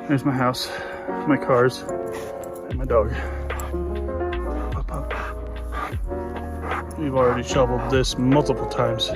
There's my house, my cars, and my dog. We've already shoveled this multiple times.